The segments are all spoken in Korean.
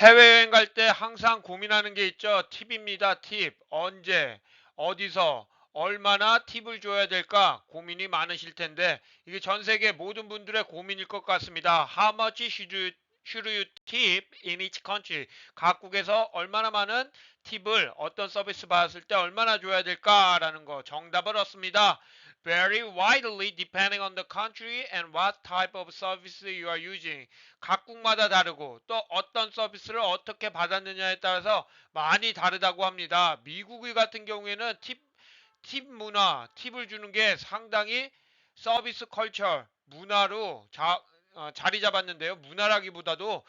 해외여행 갈 때 항상 고민하는 게 있죠. 팁입니다. 팁. 언제, 어디서, 얼마나 팁을 줘야 될까 고민이 많으실 텐데 이게 전 세계 모든 분들의 고민일 것 같습니다. How much should you tip in each country? 각국에서 얼마나 많은 팁을 어떤 서비스 받았을 때 얼마나 줘야 될까라는 거 정답을 얻습니다. Vary widely depending on the country and what type of service you are using. 각국마다 다르고 또 어떤 서비스를 어떻게 받았느냐에 따라서 많이 다르다고 합니다. 미국 같은 경우에는 팁 문화, 팁을 주는 게 상당히 서비스 컬처, 문화로 자리 잡았는데요. 문화라기보다도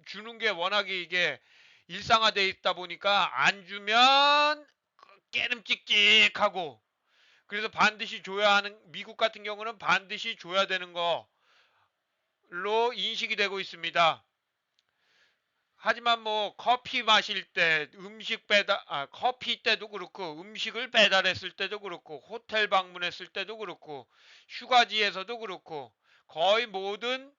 주는 게 워낙에 이게 일상화되어 있다 보니까 안 주면 깨름찍찍하고 그래서 반드시 줘야 하는 미국 같은 경우는 반드시 줘야 되는 거로 인식이 되고 있습니다. 하지만 뭐 커피 마실 때 커피 때도 그렇고 음식을 배달했을 때도 그렇고 호텔 방문했을 때도 그렇고 휴가지에서도 그렇고 거의 모든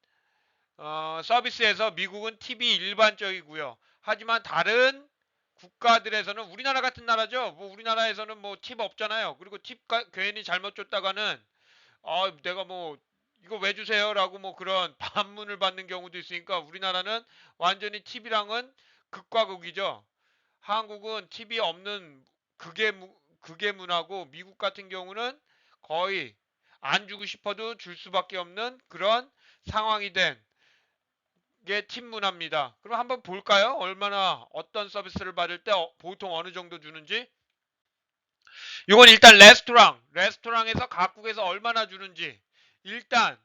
서비스에서 미국은 팁이 일반적이고요. 하지만 다른 국가들에서는 우리나라 같은 나라죠. 뭐 우리나라에서는 뭐 팁 없잖아요. 그리고 팁 괜히 잘못 줬다가는 내가 뭐 이거 왜 주세요라고 뭐 그런 반문을 받는 경우도 있으니까 우리나라는 완전히 팁이랑은 극과 극이죠. 한국은 팁이 없는 극의 문화고 미국 같은 경우는 거의 안 주고 싶어도 줄 수밖에 없는 그런 상황이 된 게 팁 문화입니다. 그럼 한번 볼까요? 얼마나 어떤 서비스를 받을 때 보통 어느 정도 주는지. 이건 일단 레스토랑에서 각국에서 얼마나 주는지. 일단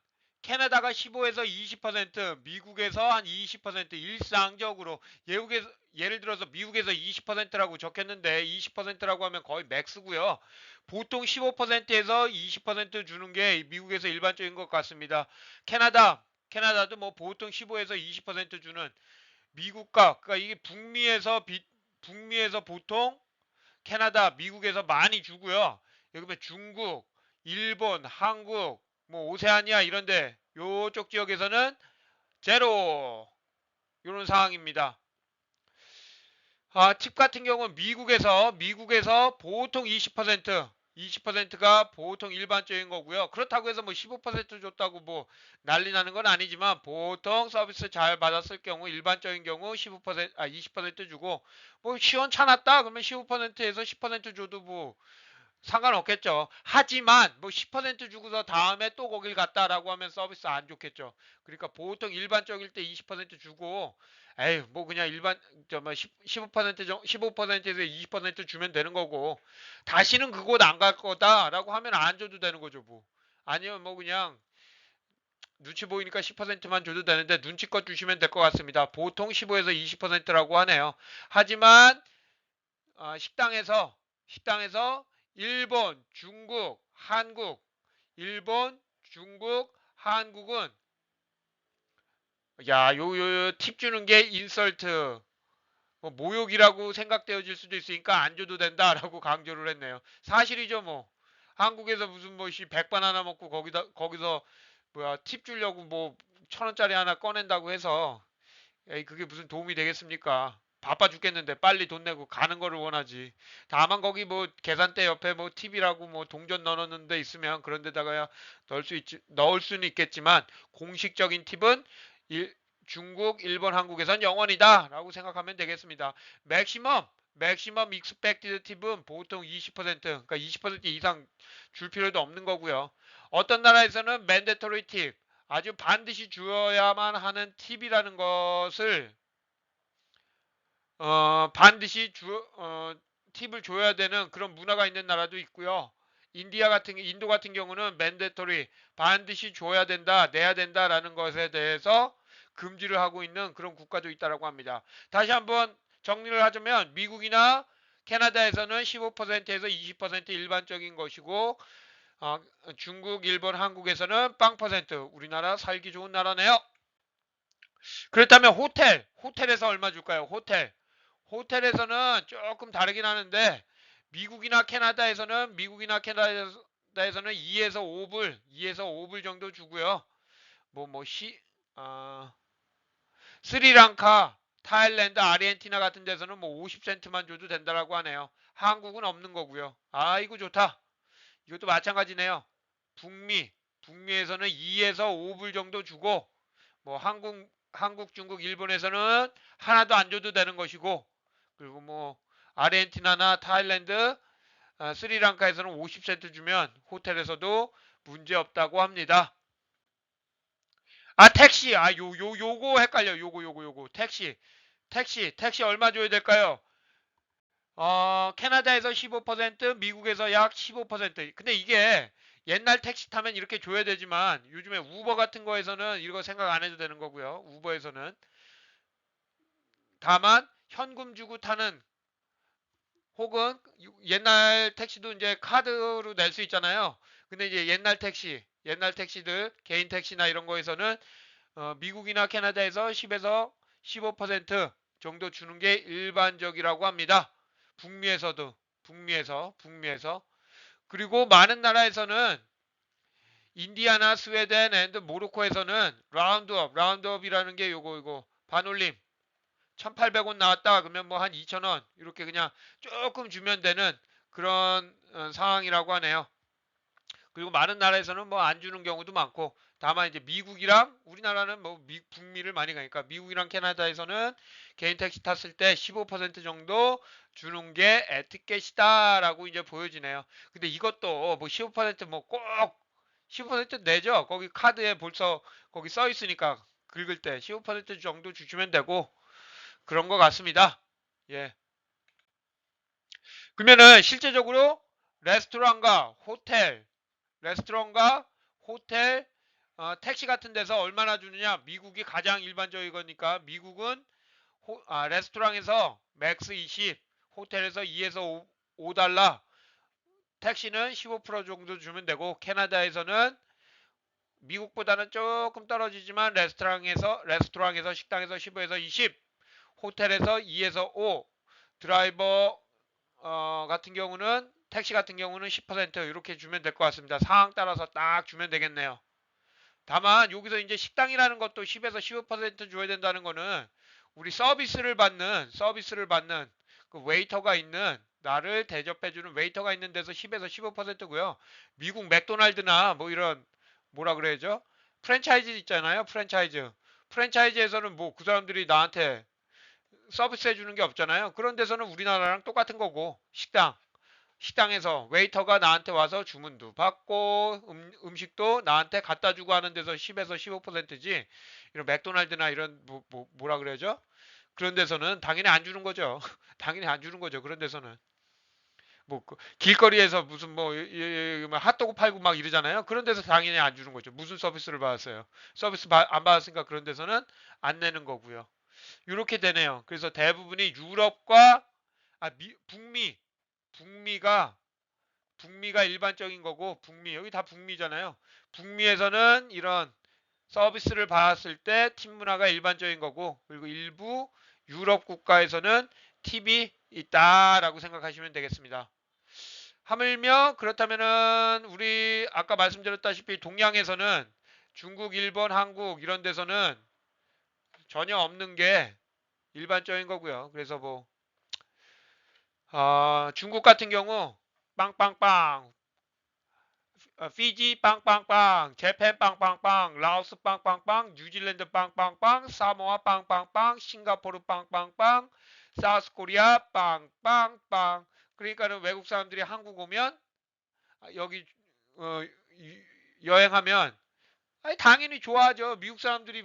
캐나다가 15에서 20%, 미국에서 한 20% 일상적으로 예를 들어서 미국에서 20%라고 적혔는데 20%라고 하면 거의 맥스고요. 보통 15%에서 20% 주는 게 미국에서 일반적인 것 같습니다. 캐나다도 뭐 보통 15에서 20% 주는 미국과 그러니까 이게 북미에서 보통 캐나다, 미국에서 많이 주고요. 여기 보면 중국, 일본, 한국, 뭐 오세아니아 이런데 요쪽 지역에서는 제로 이런 상황입니다. 팁 같은 경우는 미국에서 보통 20%가 보통 일반적인 거고요. 그렇다고 해서 뭐 15% 줬다고 뭐 난리 나는 건 아니지만 보통 서비스 잘 받았을 경우 일반적인 경우 20% 주고 뭐 시원찮았다 그러면 15%에서 10% 줘도 뭐 상관없겠죠. 하지만 뭐 10% 주고서 다음에 또 거길 갔다라고 하면 서비스 안 좋겠죠. 그러니까 보통 일반적일 때 20% 주고 에이 뭐 그냥 일반 저뭐 15% 15%에서 20% 주면 되는 거고 다시는 그곳 안 갈 거다라고 하면 안 줘도 되는 거죠, 뭐. 아니면 뭐 그냥 눈치 보이니까 10%만 줘도 되는데 눈치껏 주시면 될 것 같습니다. 보통 15에서 20%라고 하네요. 하지만 식당에서 일본, 중국, 한국, 일본, 중국, 한국은 팁 주는 게 인설트, 뭐 모욕이라고 생각되어질 수도 있으니까 안 줘도 된다라고 강조를 했네요. 사실이죠, 뭐. 한국에서 무슨 뭐 100반 하나 먹고 거기서 뭐야 팁 주려고 뭐 1,000원짜리 하나 꺼낸다고 해서 에이, 그게 무슨 도움이 되겠습니까? 바빠 죽겠는데 빨리 돈 내고 가는 거를 원하지. 다만 거기 뭐 계산대 옆에 뭐 팁이라고 뭐 동전 넣어놓는 데 있으면 그런 데다가야 넣을 수는 있겠지만 공식적인 팁은 중국, 일본, 한국에선 영원이다 라고 생각하면 되겠습니다. 맥시멈 익스펙티드 팁은 보통 20% 그러니까 20% 이상 줄 필요도 없는 거고요. 어떤 나라에서는 맨데토리 팁 아주 반드시 주어야만 하는 팁이라는 것을 반드시 팁을 줘야 되는 그런 문화가 있는 나라도 있고요. 인도 같은 경우는 맨데토리 반드시 줘야 된다, 내야 된다라는 것에 대해서 금지를 하고 있는 그런 국가도 있다라고 합니다. 다시 한번 정리를 하자면 미국이나 캐나다에서는 15%에서 20% 일반적인 것이고 어, 중국, 일본, 한국에서는 0% 우리나라 살기 좋은 나라네요. 그렇다면 호텔에서 얼마 줄까요? 호텔에서는 조금 다르긴 하는데 미국이나 캐나다에서는 2에서 5불 정도 주고요. 뭐, 뭐, 시, 어, 스리랑카, 타일랜드, 아르헨티나 같은 데서는 뭐 50센트만 줘도 된다라고 하네요. 한국은 없는 거고요. 아, 이거 좋다. 이것도 마찬가지네요. 북미에서는 2에서 5불 정도 주고, 뭐 한국, 중국, 일본에서는 하나도 안 줘도 되는 것이고, 그리고 뭐 아르헨티나나 타일랜드, 스리랑카에서는 50센트 주면 호텔에서도 문제 없다고 합니다. 아, 택시. 아, 요거 헷갈려. 요거. 택시 얼마 줘야 될까요? 캐나다에서 15%, 미국에서 약 15%. 근데 이게 옛날 택시 타면 이렇게 줘야 되지만 요즘에 우버 같은 거에서는 이거 생각 안 해도 되는 거고요. 우버에서는. 다만 현금 주고 타는 혹은 옛날 택시도 이제 카드로 낼 수 있잖아요. 근데 이제 옛날 택시들, 개인 택시나 이런 거에서는 미국이나 캐나다에서 10에서 15% 정도 주는 게 일반적이라고 합니다. 북미에서. 그리고 많은 나라에서는 인디아나, 스웨덴 앤드 모로코에서는 라운드업이라는 게 요거 반올림 1,800원 나왔다 그러면 뭐 한 2,000원 이렇게 그냥 조금 주면 되는 그런 상황이라고 하네요. 그리고 많은 나라에서는 뭐 안 주는 경우도 많고 다만 이제 미국이랑 우리나라는 뭐 북미를 많이 가니까 미국이랑 캐나다에서는 개인 택시 탔을 때 15% 정도 주는 게 에티켓이다라고 이제 보여지네요. 근데 이것도 뭐 15%뭐 꼭 15% 내죠. 거기 카드에 벌써 거기 써 있으니까 긁을 때 15% 정도 주시면 되고 그런 것 같습니다. 예. 그러면은 실제적으로 레스토랑과 호텔 레스토랑과 호텔, 택시 같은 데서 얼마나 주느냐? 미국이 가장 일반적인 거니까 미국은 레스토랑에서 맥스 20, 호텔에서 2에서 5달러, 택시는 15% 정도 주면 되고 캐나다에서는 미국보다는 조금 떨어지지만 레스토랑에서 식당에서 15에서 20, 호텔에서 2에서 5, 드라이버 같은 경우는 택시 같은 경우는 10% 이렇게 주면 될 것 같습니다. 상황 따라서 딱 주면 되겠네요. 다만 여기서 이제 식당이라는 것도 10에서 15% 줘야 된다는 거는 우리 서비스를 받는 그 웨이터가 있는 나를 대접해주는 웨이터가 있는 데서 10에서 15%고요. 미국 맥도날드나 뭐 이런 뭐라 그래야죠? 프랜차이즈 있잖아요. 프랜차이즈에서는 뭐 그 사람들이 나한테 서비스 해주는 게 없잖아요. 그런 데서는 우리나라랑 똑같은 거고 식당에서 웨이터가 나한테 와서 주문도 받고 식도 나한테 갖다 주고 하는 데서 10에서 15%지 이런 맥도날드나 이런 뭐라 그래야죠? 그런 데서는 당연히 안 주는 거죠. 당연히 안 주는 거죠. 그런 데서는 뭐 길거리에서 무슨 뭐 핫도그 팔고 막 이러잖아요. 그런 데서 당연히 안 주는 거죠. 무슨 서비스를 받았어요? 안 받았으니까 그런 데서는 안 내는 거고요. 이렇게 되네요. 그래서 대부분이 유럽과 북미가 북미가 일반적인 거고 여기 다 북미잖아요. 북미에서는 이런 서비스를 받았을 때 팁 문화가 일반적인 거고 그리고 일부 유럽 국가에서는 팁이 있다라고 생각하시면 되겠습니다. 하물며 그렇다면은 우리 아까 말씀드렸다시피 동양에서는 중국, 일본, 한국 이런 데서는 전혀 없는 게 일반적인 거고요. 그래서 뭐 중국 같은 경우 빵빵빵 피지 빵빵빵, 재팬 빵빵빵, 라오스 빵빵빵, 뉴질랜드 빵빵빵, 사모아 빵빵빵, 싱가포르 빵빵빵, 사우스코리아 빵빵빵. 그러니까는 외국 사람들이 한국 오면 여기 어, 여행하면 당연히 좋아하죠. 미국 사람들이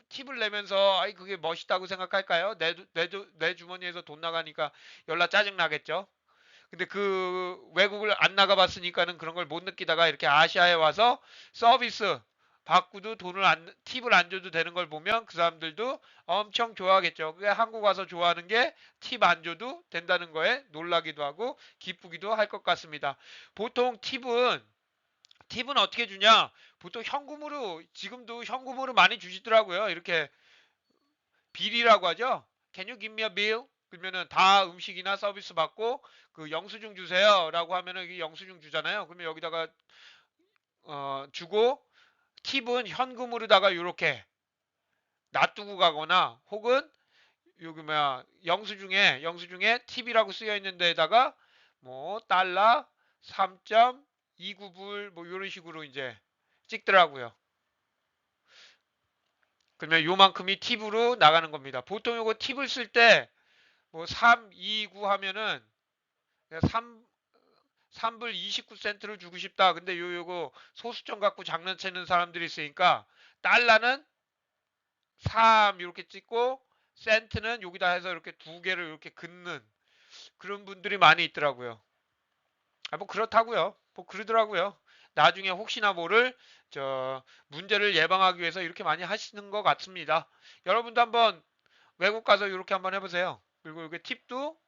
팁을 내면서 그게 멋있다고 생각할까요? 내 주머니에서 돈 나가니까 열나 짜증 나겠죠. 근데 그 외국을 안 나가봤으니까는 그런 걸 못 느끼다가 이렇게 아시아에 와서 서비스 받고도 팁을 안 줘도 되는 걸 보면 그 사람들도 엄청 좋아하겠죠. 그게 한국 와서 좋아하는 게 팁 안 줘도 된다는 거에 놀라기도 하고 기쁘기도 할 것 같습니다. 보통 팁은 어떻게 주냐? 보통 지금도 현금으로 많이 주시더라고요. 이렇게 빌이라고 하죠. Can you give me a bill? 그러면은 다 음식이나 서비스 받고 그 영수증 주세요라고 하면은 이 영수증 주잖아요. 그러면 여기다가 주고 팁은 현금으로다가 이렇게 놔두고 가거나 혹은 여기 뭐야 영수증에 팁이라고 쓰여 있는 데에다가 뭐 달러 3.29불 뭐 이런 식으로 이제 찍더라고요. 그러면 요만큼이 팁으로 나가는 겁니다. 보통 요거 팁을 쓸 때 뭐 329 하면은 3불 29센트를 주고 싶다. 근데 요거 소수점 갖고 장난치는 사람들이 있으니까 달러는 3 이렇게 찍고 센트는 여기다 해서 이렇게 두 개를 이렇게 긋는 그런 분들이 많이 있더라고요. 뭐 그렇다고요. 뭐 그러더라고요. 나중에 혹시나 모를 문제를 예방하기 위해서 이렇게 많이 하시는 것 같습니다. 여러분도 한번 외국 가서 이렇게 한번 해보세요. 그리고 이게 팁도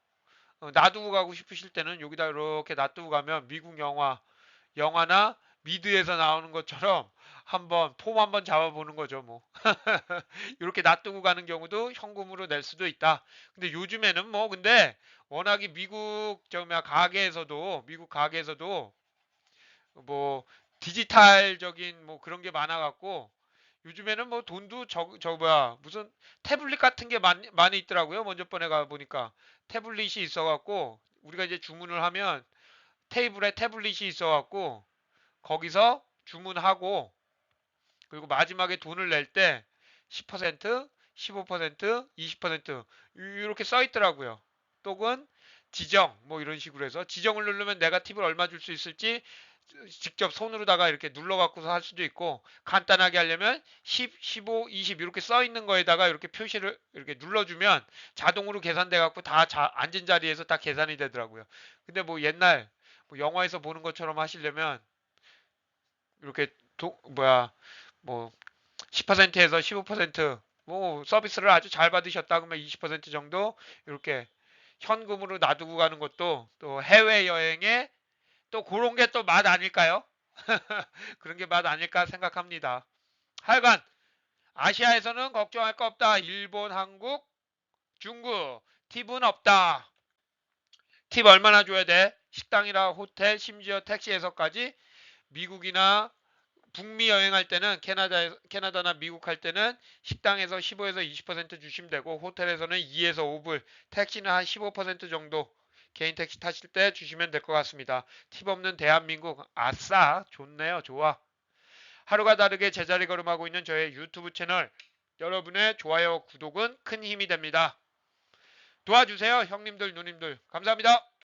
놔두고 가고 싶으실 때는 여기다 이렇게 놔두고 가면 미국 영화나 미드에서 나오는 것처럼 한번 폼 한번 잡아보는 거죠, 뭐. 이렇게 놔두고 가는 경우도 현금으로 낼 수도 있다. 근데 요즘에는 뭐 근데 워낙에 미국 가게에서도 뭐 디지털적인 뭐 그런 게 많아갖고 요즘에는 뭐 돈도 무슨 태블릿 같은 게 많이 있더라고요. 먼저 번에 가 보니까 태블릿이 있어갖고 우리가 이제 주문을 하면 테이블에 태블릿이 있어갖고 거기서 주문하고 그리고 마지막에 돈을 낼 때 10%, 15%, 20% 이렇게 써 있더라고요. 또는 지정 뭐 이런 식으로 해서 지정을 누르면 내가 팁을 얼마 줄 수 있을지 직접 손으로다가 이렇게 눌러 갖고서 할 수도 있고 간단하게 하려면 10, 15, 20 이렇게 써 있는 거에다가 이렇게 표시를 이렇게 눌러주면 자동으로 계산돼 갖고 다 앉은 자리에서 다 계산이 되더라고요. 근데 뭐 옛날 뭐 영화에서 보는 것처럼 하시려면 이렇게 뭐 10%에서 15% 서비스를 아주 잘 받으셨다 그러면 20% 정도 이렇게 현금으로 놔두고 가는 것도 또 해외여행에 또 그런 게 또 맛 아닐까요? 그런 게 맛 아닐까 생각합니다. 하여간 아시아에서는 걱정할 거 없다. 일본, 한국, 중국 팁은 없다. 팁 얼마나 줘야 돼? 식당이나 호텔, 심지어 택시에서까지 미국이나 북미 여행할 때는 캐나다나 미국 할 때는 식당에서 15에서 20% 주시면 되고 호텔에서는 2에서 5불, 택시는 한 15% 정도 개인 택시 타실 때 주시면 될 것 같습니다. 팁 없는 대한민국 아싸 좋네요. 좋아. 하루가 다르게 제자리 걸음하고 있는 저의 유튜브 채널 여러분의 좋아요 구독은 큰 힘이 됩니다. 도와주세요 형님들 누님들 감사합니다.